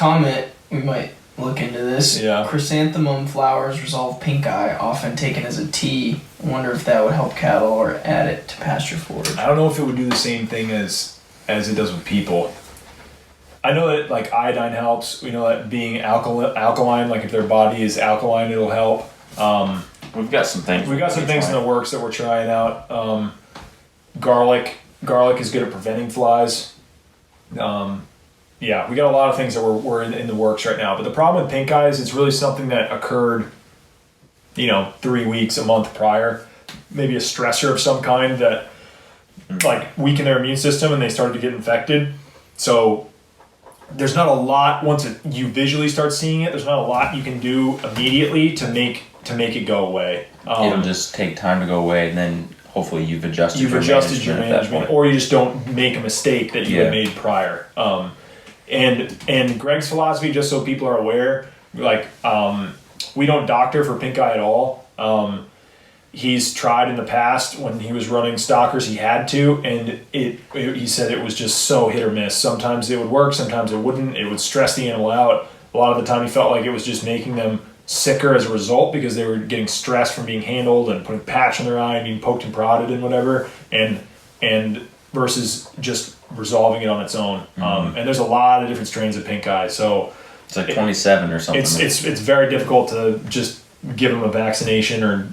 comment, we might look into this. Yeah. Chrysanthemum flowers resolve pink eye, often taken as a tea. I wonder if that would help cattle or add it to pasture forage. I don't know if it would do the same thing as it does with people. I know that like iodine helps. We know that being alkaline, like if their body is alkaline, it'll help. We've got some things. We've got some things in the works that we're trying out. Garlic is good at preventing flies. Yeah, we got a lot of things that we're in the works right now. But the problem with pink eye is it's really something that occurred, 3 weeks, a month prior. Maybe a stressor of some kind that like weakened their immune system and they started to get infected. So there's not a lot, once you visually start seeing it, there's not a lot you can do immediately to make it go away. It'll just take time to go away, and then hopefully you've adjusted your management, or you just don't make a mistake that you had made prior. And Greg's philosophy, just so people are aware, like we don't doctor for pink eye at all. He's tried in the past when he was running stockers, he had to, and he said it was just so hit or miss. Sometimes it would work, sometimes it wouldn't. It would stress the animal out. A lot of the time he felt like it was just making them sicker as a result because they were getting stressed from being handled and putting patch in their eye and being poked and prodded and whatever, and versus just resolving it on its own. And there's a lot of different strains of pink eye, so it's like 27 or something. It's very difficult to just give them a vaccination or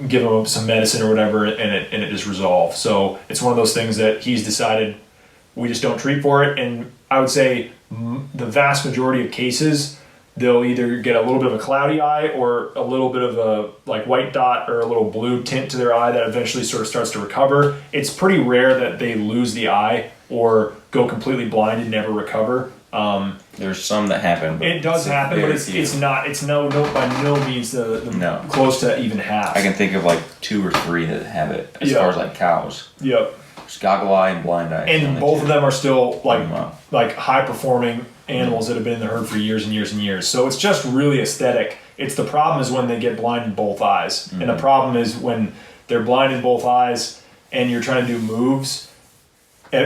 give them some medicine or whatever, and it just resolves. So it's one of those things that he's decided we just don't treat for it. And I would say the vast majority of cases, they'll either get a little bit of a cloudy eye or a little bit of a like white dot or a little blue tint to their eye that eventually sort of starts to recover. It's pretty rare that they lose the eye or go completely blind and never recover. There's some that happen. It does happen, but it's no by no means the close to even half. I can think of like 2 or 3 that have it as far as like cows. Yep. There's goggle eye and blind eye. And both of them are still like high performing animals that have been in the herd for years and years and years. So it's just really aesthetic. It's the problem is when they get blind in both eyes. And the problem is when they're blind in both eyes and you're trying to do moves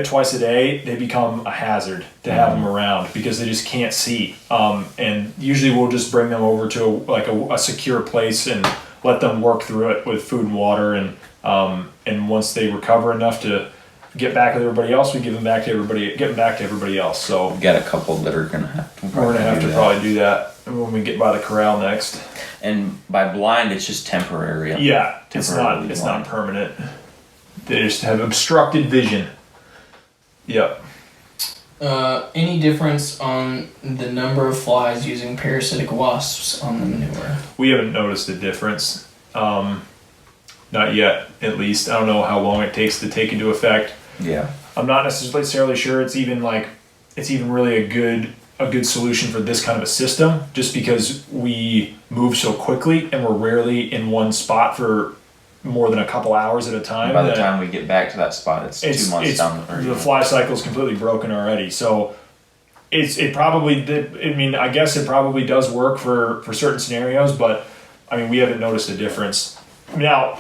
twice a day, they become a hazard to have them around because they just can't see. And usually we'll just bring them over to a secure place and let them work through it with food and water. And once they recover enough to get back with everybody else, we get them back to everybody else. So we've got a couple that are gonna have to probably do that when we get by the corral next. And by blind, it's just temporary. Yeah, it's not permanent. They just have obstructed vision. Yep. Any difference on the number of flies using parasitic wasps on the manure? We haven't noticed a difference. Not yet, at least. I don't know how long it takes to take into effect. Yeah. I'm not necessarily sure it's even really a good solution for this kind of a system, just because we move so quickly and we're rarely in one spot for more than a couple hours at a time. By the time we get back to that spot, it's 2 months down the road. The fly cycle is completely broken already. So it probably did. I mean, I guess it probably does work for certain scenarios, but I mean, we haven't noticed a difference. Now,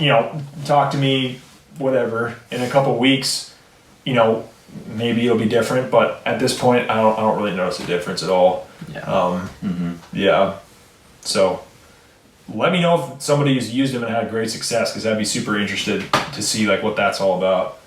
talk to me, whatever, in a couple weeks, maybe it'll be different, but at this point, I don't really notice a difference at all. Yeah. Yeah. So let me know if somebody has used them and had great success, because I'd be super interested to see like what that's all about.